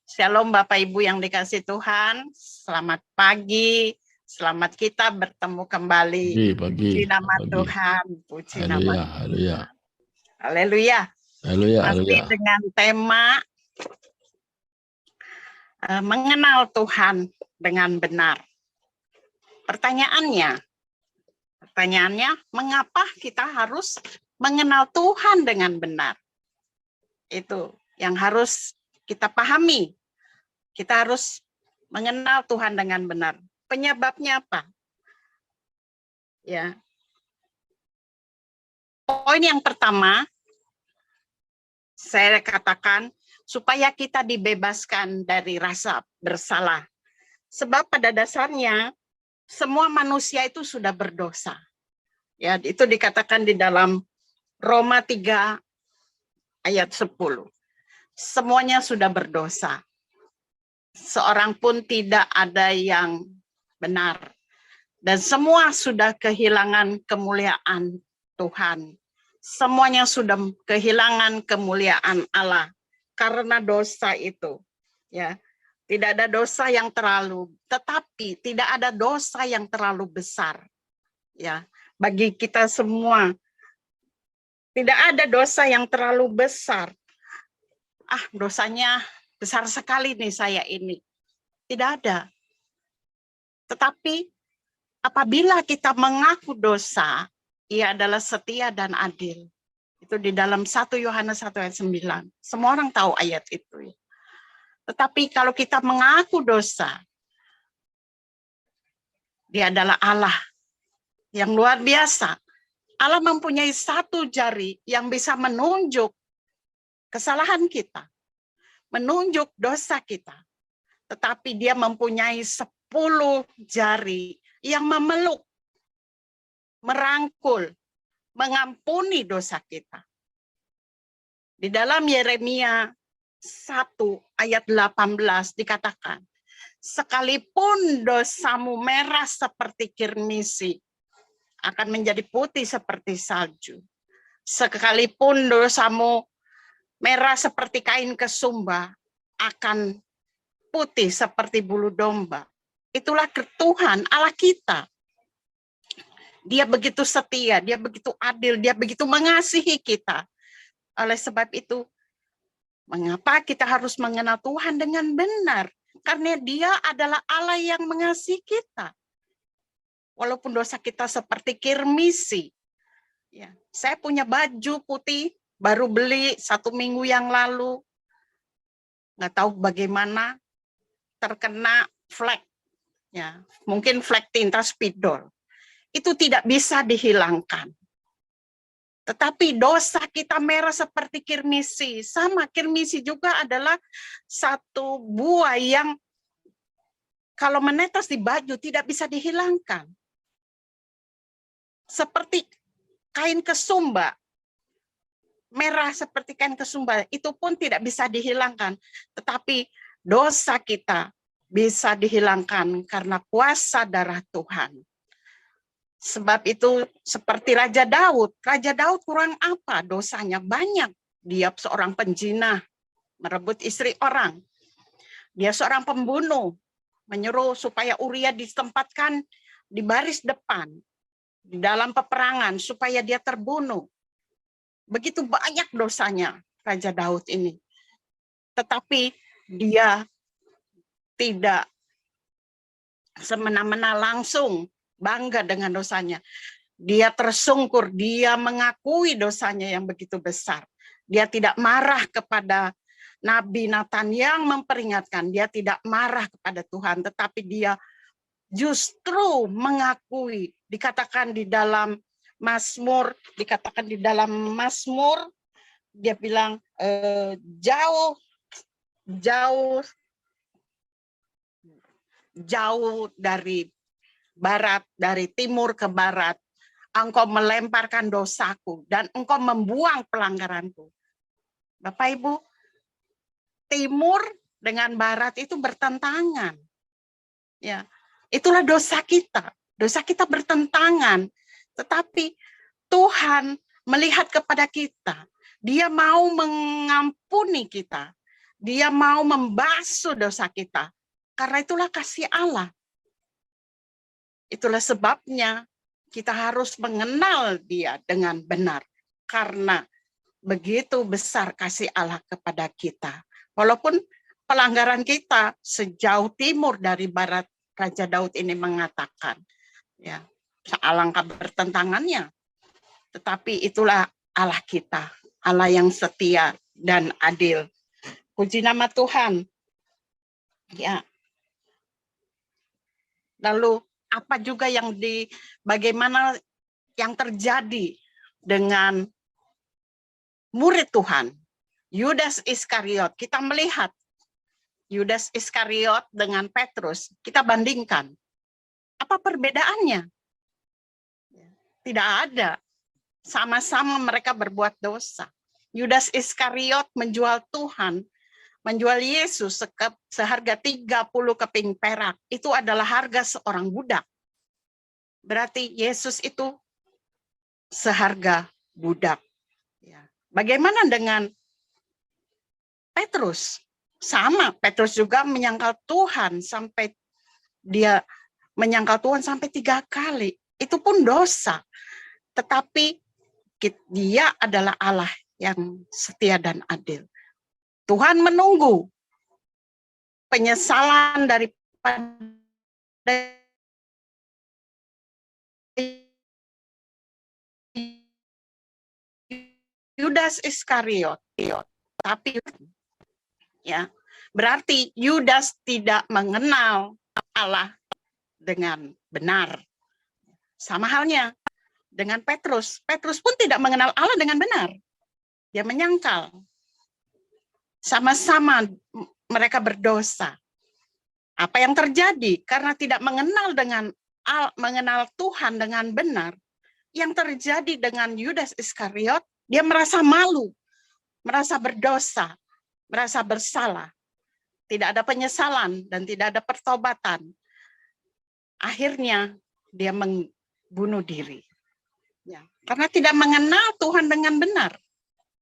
Shalom Bapak Ibu yang dikasih Tuhan, selamat pagi, selamat kita bertemu kembali. Puji nama Tuhan, puji nama Tuhan. Haleluya. Masih dengan tema mengenal Tuhan dengan benar. Pertanyaannya, mengapa kita harus mengenal Tuhan dengan benar? Itu yang harus kita pahami. Kita harus mengenal Tuhan dengan benar. Penyebabnya apa? Ya. Poin yang pertama, saya katakan supaya kita dibebaskan dari rasa bersalah. Sebab pada dasarnya semua manusia itu sudah berdosa. Ya, itu dikatakan di dalam Roma 3 ayat 10. Semuanya sudah berdosa. Seorang pun tidak ada yang benar. Dan semua sudah kehilangan kemuliaan Tuhan. Semuanya sudah kehilangan kemuliaan Allah karena dosa itu. Ya, tidak ada dosa yang tetapi tidak ada dosa yang terlalu besar. Ya, bagi kita semua tidak ada dosa yang terlalu besar. Dosanya besar sekali nih saya ini. Tidak ada. Tetapi apabila kita mengaku dosa, Ia adalah setia dan adil. Itu di dalam 1 Yohanes 1 ayat 9. Semua orang tahu ayat itu. Tetapi kalau kita mengaku dosa, Dia adalah Allah yang luar biasa. Allah mempunyai satu jari yang bisa menunjuk kesalahan kita, menunjuk dosa kita. Tetapi Dia mempunyai 10 jari yang memeluk, merangkul, mengampuni dosa kita. Di dalam Yeremia 1 ayat 18 dikatakan, sekalipun dosamu merah seperti kirmisi, akan menjadi putih seperti salju. Sekalipun dosamu merah seperti kain kesumba, akan putih seperti bulu domba. Itulah Tuhan Allah kita. Dia begitu setia, Dia begitu adil, Dia begitu mengasihi kita. Oleh sebab itu, mengapa kita harus mengenal Tuhan dengan benar? Karena Dia adalah Allah yang mengasihi kita. Walaupun dosa kita seperti kirmisi. Ya, saya punya baju putih, baru beli 1 minggu yang lalu. Nggak tahu bagaimana, terkena flek. Ya, mungkin flek tinta spidol. Itu tidak bisa dihilangkan. Tetapi dosa kita merah seperti kirmisi. Sama, kirmisi juga adalah satu buah yang kalau menetes di baju tidak bisa dihilangkan. Seperti kain kesumba. Merah seperti kain kesumba. Itu pun tidak bisa dihilangkan. Tetapi dosa kita bisa dihilangkan karena kuasa darah Tuhan. Sebab itu seperti Raja Daud. Raja Daud kurang apa? Dosanya banyak. Dia seorang penjinah, merebut istri orang. Dia seorang pembunuh, menyuruh supaya Uria ditempatkan di baris depan, di dalam peperangan, supaya dia terbunuh. Begitu banyak dosanya Raja Daud ini. Tetapi dia tidak semena-mena langsung bangga dengan dosanya. Dia tersungkur, dia mengakui dosanya yang begitu besar. Dia tidak marah kepada Nabi Nathan yang memperingatkan. Dia tidak marah kepada Tuhan, tetapi dia justru mengakui. Dikatakan di dalam Mazmur, dia bilang jauh dari barat, dari timur ke barat, engkau melemparkan dosaku dan engkau membuang pelanggaranku. Bapak Ibu, timur dengan barat itu bertentangan. Ya, itulah dosa kita. Dosa kita bertentangan. Tetapi Tuhan melihat kepada kita. Dia mau mengampuni kita. Dia mau membasuh dosa kita. Karena itulah kasih Allah. Itulah sebabnya kita harus mengenal Dia dengan benar. Karena begitu besar kasih Allah kepada kita. Walaupun pelanggaran kita sejauh timur dari barat, Raja Daud ini mengatakan, ya, alangkah bertentangannya. Tetapi itulah Allah kita, Allah yang setia dan adil. Puji nama Tuhan. Ya. Lalu apa juga bagaimana yang terjadi dengan murid Tuhan, Yudas Iskariot? Kita melihat Yudas Iskariot dengan Petrus, kita bandingkan. Apa perbedaannya? Tidak ada. Sama-sama mereka berbuat dosa. Yudas Iskariot menjual Tuhan, menjual Yesus seharga 30 keping perak. Itu adalah harga seorang budak. Berarti Yesus itu seharga budak. Bagaimana dengan Petrus? Sama, Petrus juga menyangkal Tuhan sampai dia menyangkal Tuhan sampai 3 kali. Itu pun dosa. Tetapi Dia adalah Allah yang setia dan adil. Tuhan menunggu penyesalan daripada Yudas Iskariot. Tapi ya, berarti Yudas tidak mengenal Allah dengan benar. Sama halnya dengan Petrus. Petrus pun tidak mengenal Allah dengan benar. Dia menyangkal. Sama-sama mereka berdosa. Apa yang terjadi? Karena tidak mengenal Tuhan dengan benar. Yang terjadi dengan Yudas Iskariot, dia merasa malu, merasa berdosa, merasa bersalah. Tidak ada penyesalan dan tidak ada pertobatan. Akhirnya dia membunuh diri. Ya, karena tidak mengenal Tuhan dengan benar.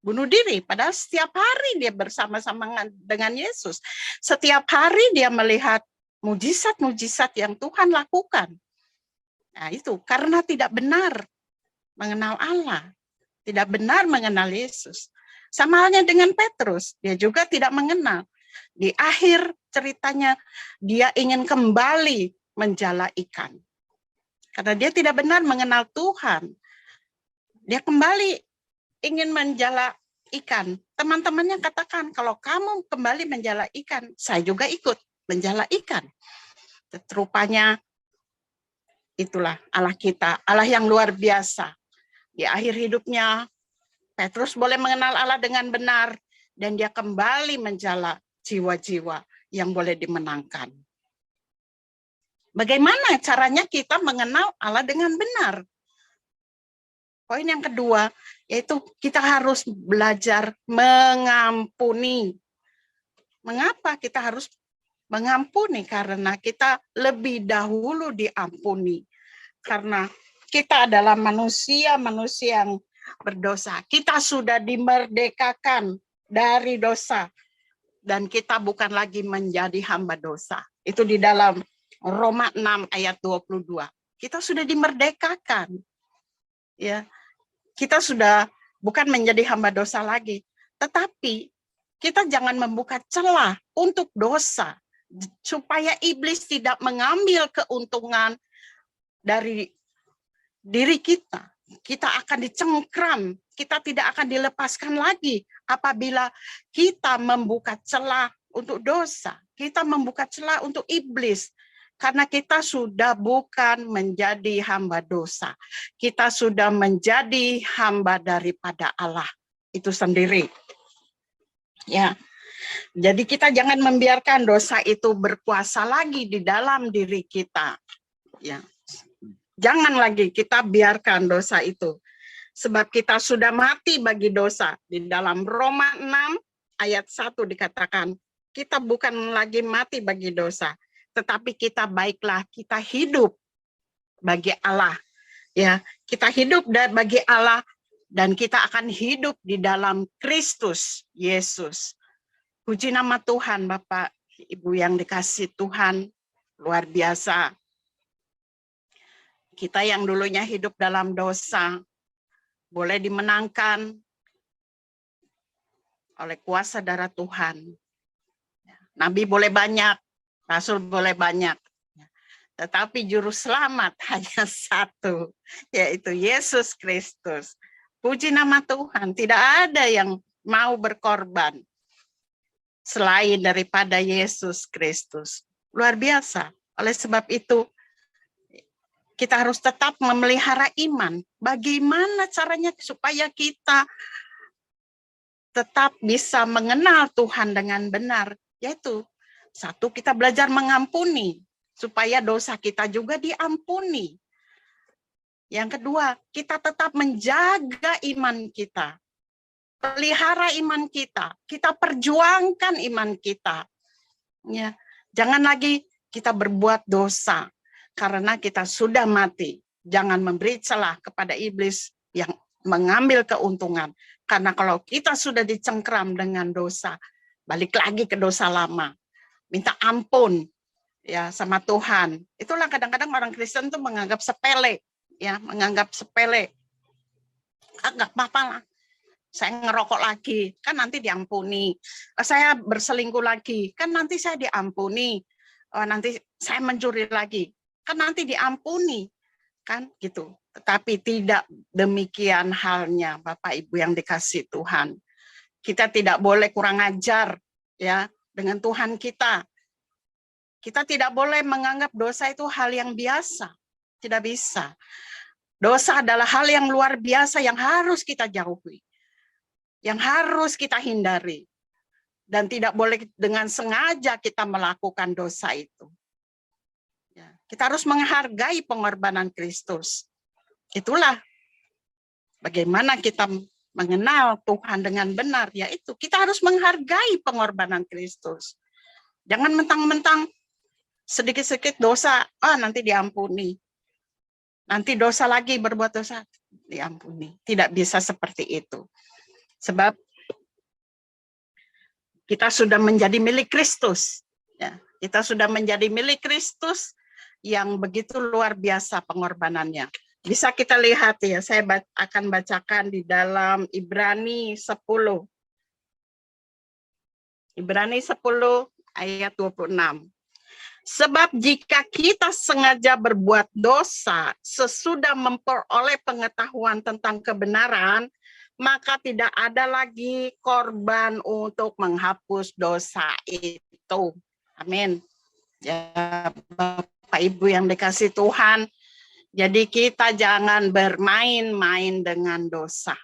Bunuh diri, padahal setiap hari dia bersama-sama dengan Yesus. Setiap hari dia melihat mujizat-mujizat yang Tuhan lakukan. Nah itu, karena tidak benar mengenal Allah. Tidak benar mengenal Yesus. Sama halnya dengan Petrus, dia juga tidak mengenal. Di akhir ceritanya, dia ingin kembali menjala ikan. Karena dia tidak benar mengenal Tuhan. Dia kembali ingin menjala ikan. Teman-temannya katakan, kalau kamu kembali menjala ikan, saya juga ikut menjala ikan. Rupanya itulah Allah kita, Allah yang luar biasa. Di akhir hidupnya, Petrus boleh mengenal Allah dengan benar, dan dia kembali menjala jiwa-jiwa yang boleh dimenangkan. Bagaimana caranya kita mengenal Allah dengan benar? Poin yang kedua, yaitu kita harus belajar mengampuni. Mengapa kita harus mengampuni? Karena kita lebih dahulu diampuni. Karena kita adalah manusia-manusia yang berdosa. Kita sudah dimerdekakan dari dosa. Dan kita bukan lagi menjadi hamba dosa. Itu di dalam Roma 6 ayat 22. Kita sudah dimerdekakan. Ya, kita sudah bukan menjadi hamba dosa lagi, tetapi kita jangan membuka celah untuk dosa supaya iblis tidak mengambil keuntungan dari diri kita. Kita akan dicengkram, kita tidak akan dilepaskan lagi apabila kita membuka celah untuk dosa. Kita membuka celah untuk iblis. Karena kita sudah bukan menjadi hamba dosa. Kita sudah menjadi hamba daripada Allah itu sendiri. Ya. Jadi kita jangan membiarkan dosa itu berkuasa lagi di dalam diri kita. Ya. Jangan lagi kita biarkan dosa itu. Sebab kita sudah mati bagi dosa. Di dalam Roma 6 ayat 1 dikatakan, kita bukan lagi mati bagi dosa. Tetapi kita baiklah, kita hidup bagi Allah. Ya, kita hidup bagi Allah dan kita akan hidup di dalam Kristus Yesus. Puji nama Tuhan, Bapak, Ibu yang dikasih Tuhan, luar biasa. Kita yang dulunya hidup dalam dosa, boleh dimenangkan oleh kuasa darah Tuhan. Nabi boleh banyak, Rasul boleh banyak, tetapi juru selamat hanya satu, yaitu Yesus Kristus. Puji nama Tuhan, tidak ada yang mau berkorban selain daripada Yesus Kristus. Luar biasa. Oleh sebab itu, kita harus tetap memelihara iman. Bagaimana caranya supaya kita tetap bisa mengenal Tuhan dengan benar? Yaitu, satu, kita belajar mengampuni, supaya dosa kita juga diampuni. Yang kedua, kita tetap menjaga iman kita. Pelihara iman kita, kita perjuangkan iman kita. Ya, jangan lagi kita berbuat dosa karena kita sudah mati. Jangan memberi celah kepada iblis yang mengambil keuntungan. Karena kalau kita sudah dicengkram dengan dosa, balik lagi ke dosa lama. Minta ampun ya sama Tuhan. Itulah kadang-kadang orang Kristen tuh menganggap sepele, ya, menganggap sepele. Enggak apa-apa lah. Saya ngerokok lagi, kan nanti diampuni. Saya berselingkuh lagi, kan nanti saya diampuni. Nanti saya mencuri lagi, kan nanti diampuni. Kan gitu. Tetapi tidak demikian halnya, Bapak Ibu yang dikasih Tuhan. Kita tidak boleh kurang ajar ya dengan Tuhan kita. Kita tidak boleh menganggap dosa itu hal yang biasa. Tidak bisa. Dosa adalah hal yang luar biasa yang harus kita jauhi. Yang harus kita hindari. Dan tidak boleh dengan sengaja kita melakukan dosa itu. Ya, kita harus menghargai pengorbanan Kristus. Itulah bagaimana kita mengenal Tuhan dengan benar. Yaitu kita harus menghargai pengorbanan Kristus. Jangan mentang-mentang sedikit-sedikit dosa, nanti diampuni. Nanti dosa lagi, berbuat dosa, diampuni. Tidak bisa seperti itu. Sebab kita sudah menjadi milik Kristus. Ya, kita sudah menjadi milik Kristus yang begitu luar biasa pengorbanannya. Bisa kita lihat ya, saya akan bacakan di dalam Ibrani 10. Ibrani 10 ayat 26. Sebab jika kita sengaja berbuat dosa sesudah memperoleh pengetahuan tentang kebenaran, maka tidak ada lagi korban untuk menghapus dosa itu. Amin. Ya, Bapak Ibu yang dikasih Tuhan, jadi kita jangan bermain-main dengan dosa.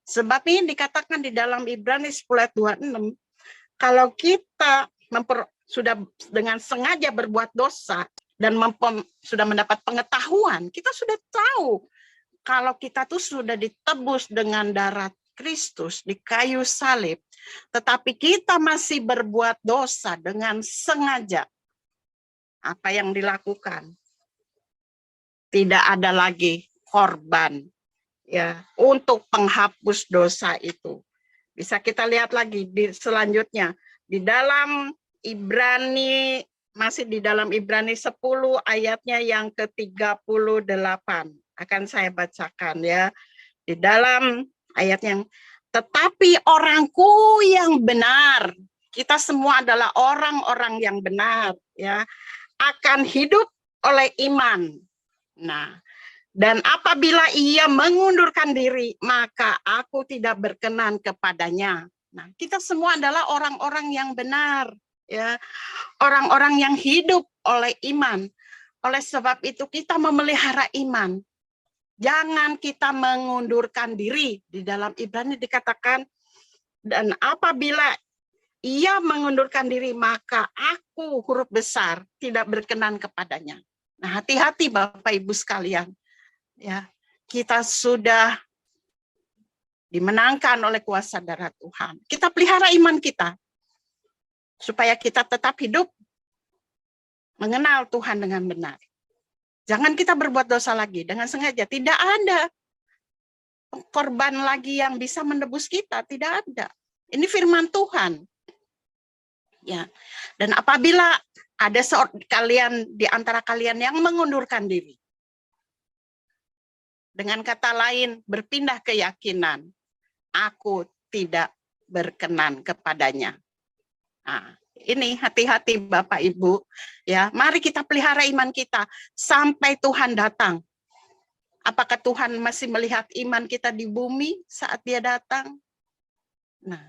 Sebab ini dikatakan di dalam Ibrani 10 ayat 26, kalau kita sudah dengan sengaja berbuat dosa dan sudah mendapat pengetahuan, kita sudah tahu kalau kita tuh sudah ditebus dengan darah Kristus di kayu salib, tetapi kita masih berbuat dosa dengan sengaja. Apa yang dilakukan? Tidak ada lagi korban ya untuk penghapus dosa itu. Bisa kita lihat lagi di selanjutnya di dalam Ibrani, masih di dalam Ibrani 10 ayatnya yang ke-38. Akan saya bacakan ya. Di dalam ayat yang, tetapi orangku yang benar, kita semua adalah orang-orang yang benar ya, akan hidup oleh iman. Nah, dan apabila ia mengundurkan diri, maka aku tidak berkenan kepadanya. Nah, kita semua adalah orang-orang yang benar ya, orang-orang yang hidup oleh iman. Oleh sebab itu kita memelihara iman. Jangan kita mengundurkan diri. Di dalam Ibrani dikatakan, dan apabila ia mengundurkan diri, maka aku, huruf besar, tidak berkenan kepadanya. Nah, hati-hati Bapak Ibu sekalian. Ya, kita sudah dimenangkan oleh kuasa darah Tuhan. Kita pelihara iman kita, supaya kita tetap hidup mengenal Tuhan dengan benar. Jangan kita berbuat dosa lagi dengan sengaja. Tidak ada korban lagi yang bisa menebus kita. Tidak ada. Ini firman Tuhan. Ya. Dan apabila ada kalian di antara kalian yang mengundurkan diri, dengan kata lain berpindah keyakinan, aku tidak berkenan kepadanya. Nah, ini hati-hati Bapak Ibu, ya. Mari kita pelihara iman kita sampai Tuhan datang. Apakah Tuhan masih melihat iman kita di bumi saat Dia datang? Nah,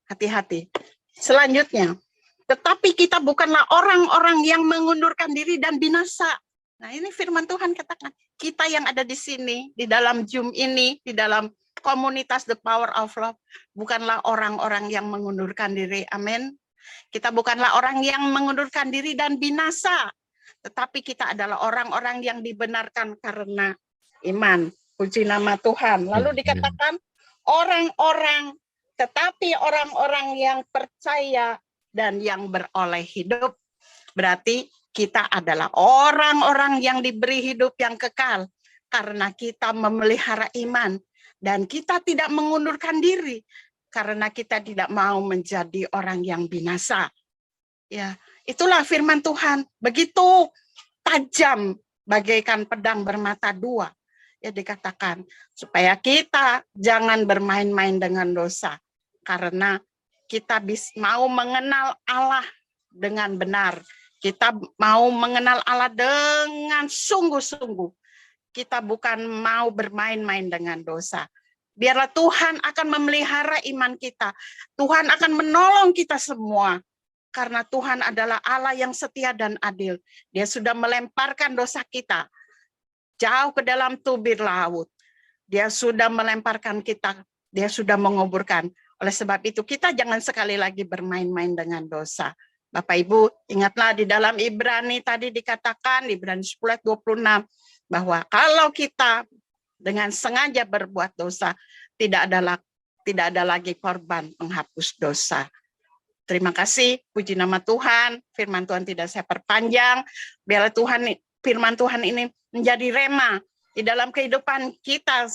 hati-hati. Selanjutnya, tetapi kita bukanlah orang-orang yang mengundurkan diri dan binasa. Nah, ini firman Tuhan katakan. Kita yang ada di sini, di dalam Zoom ini, di dalam komunitas The Power of Love, bukanlah orang-orang yang mengundurkan diri. Amin. Kita bukanlah orang yang mengundurkan diri dan binasa. Tetapi kita adalah orang-orang yang dibenarkan karena iman. Puji nama Tuhan. Lalu dikatakan orang-orang, tetapi orang-orang yang percaya dan yang beroleh hidup. Berarti kita adalah orang-orang yang diberi hidup yang kekal karena kita memelihara iman dan kita tidak mengundurkan diri karena kita tidak mau menjadi orang yang binasa. Ya, itulah firman Tuhan. Begitu tajam bagaikan pedang bermata dua. Ya, dikatakan supaya kita jangan bermain-main dengan dosa karena kita mau mengenal Allah dengan benar. Kita mau mengenal Allah dengan sungguh-sungguh. Kita bukan mau bermain-main dengan dosa. Biarlah Tuhan akan memelihara iman kita. Tuhan akan menolong kita semua. Karena Tuhan adalah Allah yang setia dan adil. Dia sudah melemparkan dosa kita jauh ke dalam tubir laut. Dia sudah melemparkan kita. Dia sudah menguburkan. Oleh sebab itu kita jangan sekali lagi bermain-main dengan dosa. Bapak Ibu, ingatlah di dalam Ibrani tadi dikatakan, Ibrani 10:26, bahwa kalau kita dengan sengaja berbuat dosa, tidak ada lagi korban penghapus dosa. Terima kasih, puji nama Tuhan. Firman Tuhan tidak saya perpanjang. Biarlah firman Tuhan ini menjadi rema di dalam kehidupan kita,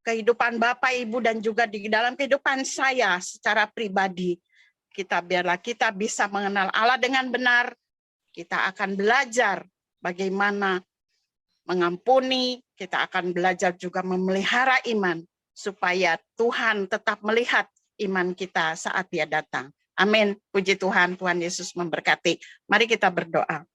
kehidupan Bapak, Ibu, dan juga di dalam kehidupan saya secara pribadi. Biarlah kita bisa mengenal Allah dengan benar. Kita akan belajar bagaimana mengampuni. Kita akan belajar juga memelihara iman supaya Tuhan tetap melihat iman kita saat Dia datang. Amin. Puji Tuhan, Tuhan Yesus memberkati. Mari kita berdoa.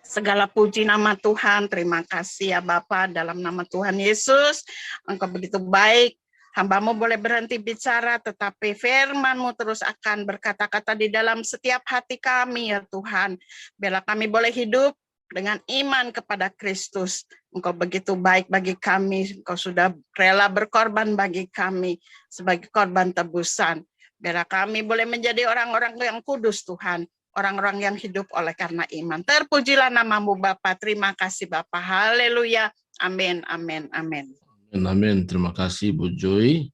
Segala puji nama Tuhan, terima kasih ya Bapa, dalam nama Tuhan Yesus. Engkau begitu baik. Hamba-Mu boleh berhenti bicara, tetapi firman-Mu terus akan berkata-kata di dalam setiap hati kami ya Tuhan. Biarlah kami boleh hidup dengan iman kepada Kristus. Engkau begitu baik bagi kami, Engkau sudah rela berkorban bagi kami sebagai korban tebusan. Biarlah kami boleh menjadi orang-orang yang kudus Tuhan, orang-orang yang hidup oleh karena iman. Terpujilah nama-Mu Bapa. Terima kasih Bapa. Haleluya. Amin, amin, amin. Amin. Terima kasih Bu Joy.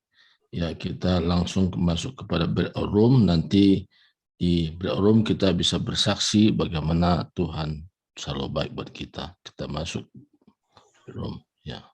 Ya, kita langsung masuk kepada breakout room. Nanti di breakout room kita bisa bersaksi bagaimana Tuhan selalu baik buat kita. Kita masuk room. Ya.